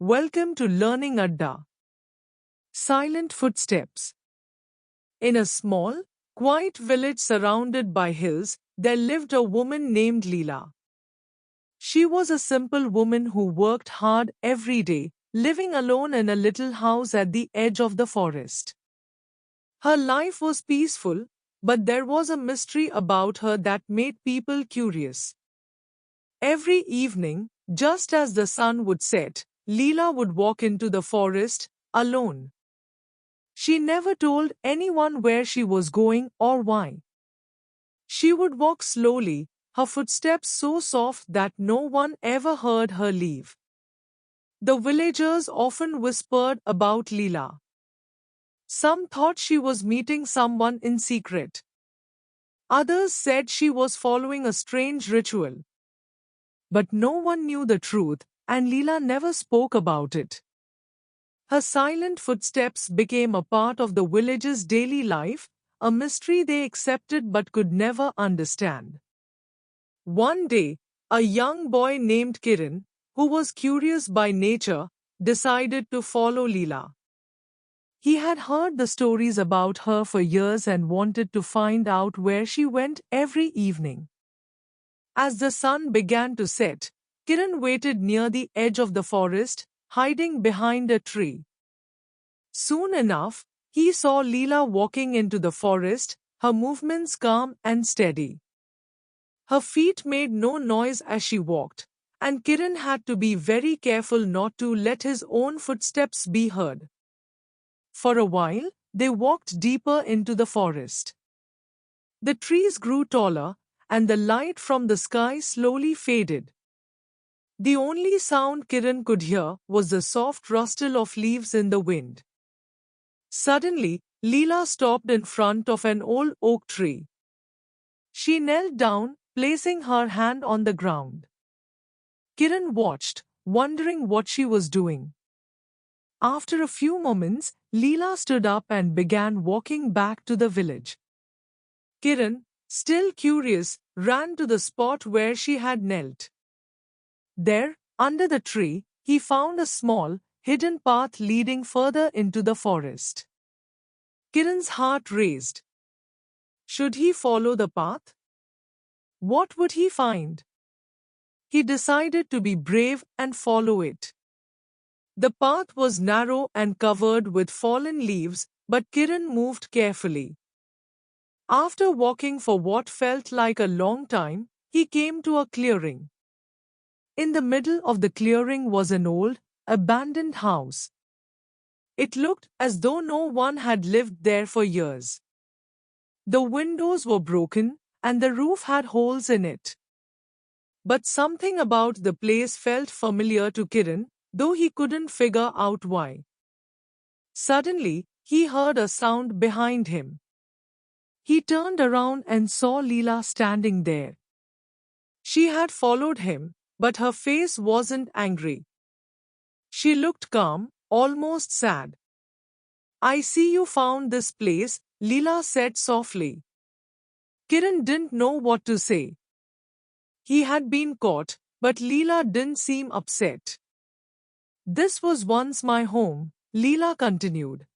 Welcome to Learning Adda. Silent footsteps. In a small, quiet village surrounded by hills, there lived a woman named Leela. She was a simple woman who worked hard every day, living alone in a little house at the edge of the forest. Her life was peaceful, but there was a mystery about her that made people curious. Every evening, just as the sun would set, Leela would walk into the forest, alone. She never told anyone where she was going or why. She would walk slowly, her footsteps so soft that no one ever heard her leave. The villagers often whispered about Leela. Some thought she was meeting someone in secret. Others said she was following a strange ritual. But no one knew the truth, and Leela never spoke about it. Her silent footsteps became a part of the village's daily life, a mystery they accepted but could never understand. One day, a young boy named Kiran, who was curious by nature, decided to follow Leela. He had heard the stories about her for years and wanted to find out where she went every evening. As the sun began to set, Kiran waited near the edge of the forest, hiding behind a tree. Soon enough, he saw Leela walking into the forest, her movements calm and steady. Her feet made no noise as she walked, and Kiran had to be very careful not to let his own footsteps be heard. For a while, they walked deeper into the forest. The trees grew taller, and the light from the sky slowly faded. The only sound Kiran could hear was the soft rustle of leaves in the wind. Suddenly, Leela stopped in front of an old oak tree. She knelt down, placing her hand on the ground. Kiran watched, wondering what she was doing. After a few moments, Leela stood up and began walking back to the village. Kiran, still curious, ran to the spot where she had knelt. There, under the tree, he found a small, hidden path leading further into the forest. Kiran's heart raced. Should he follow the path? What would he find? He decided to be brave and follow it. The path was narrow and covered with fallen leaves, but Kiran moved carefully. After walking for what felt like a long time, he came to a clearing. In the middle of the clearing was an old, abandoned house. It looked as though no one had lived there for years. The windows were broken, and the roof had holes in it. But something about the place felt familiar to Kiran, though he couldn't figure out why. Suddenly, he heard a sound behind him. He turned around and saw Leela standing there. She had followed him, but her face wasn't angry. She looked calm, almost sad. I see you found this place, Leela said softly. Kiran didn't know what to say. He had been caught, but Leela didn't seem upset. This was once my home, Leela continued.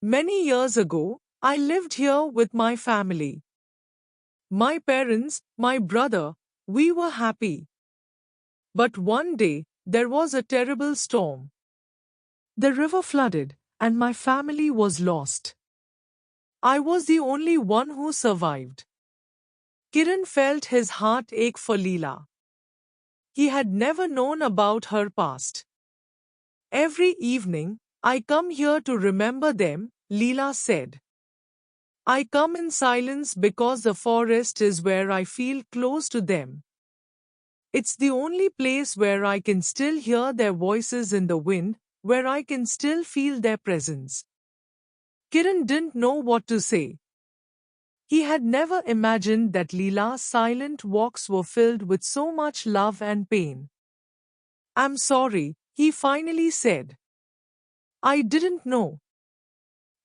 Many years ago, I lived here with my family. My parents, my brother, we were happy. But one day, there was a terrible storm. The river flooded, and my family was lost. I was the only one who survived. Kiran felt his heart ache for Leela. He had never known about her past. Every evening, I come here to remember them, Leela said. I come in silence because the forest is where I feel close to them. It's the only place where I can still hear their voices in the wind, where I can still feel their presence. Kiran didn't know what to say. He had never imagined that Leela's silent walks were filled with so much love and pain. I'm sorry, he finally said. I didn't know.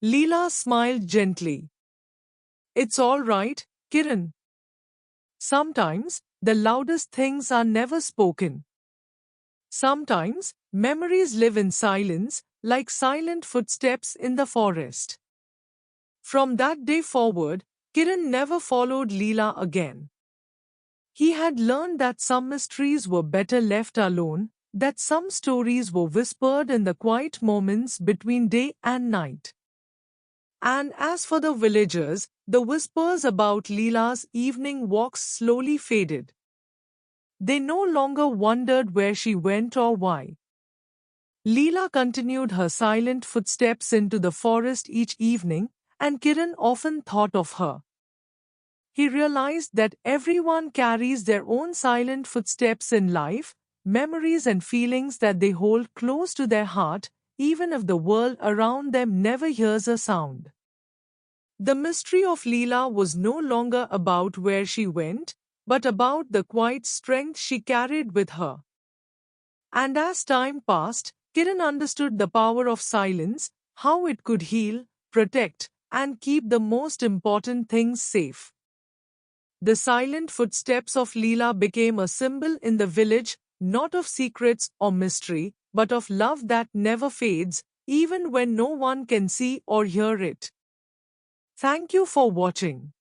Leela smiled gently. It's all right, Kiran. Sometimes, the loudest things are never spoken. Sometimes, Memories live in silence, like silent footsteps in the forest. From that day forward, Kiran never followed Leela again. He had learned that some mysteries were better left alone, that some stories were whispered in the quiet moments between day and night. And as for the villagers, the whispers about Leela's evening walks slowly faded. They no longer wondered where she went or why. Leela continued her silent footsteps into the forest each evening, and Kiran often thought of her. He realized that everyone carries their own silent footsteps in life, memories and feelings that they hold close to their heart, even if the world around them never hears a sound. The mystery of Leela was no longer about where she went, but about the quiet strength she carried with her. And as time passed, Kiran understood the power of silence, how it could heal, protect, and keep the most important things safe. The silent footsteps of Leela became a symbol in the village, not of secrets or mystery, but of love that never fades, even when no one can see or hear it. Thank you for watching.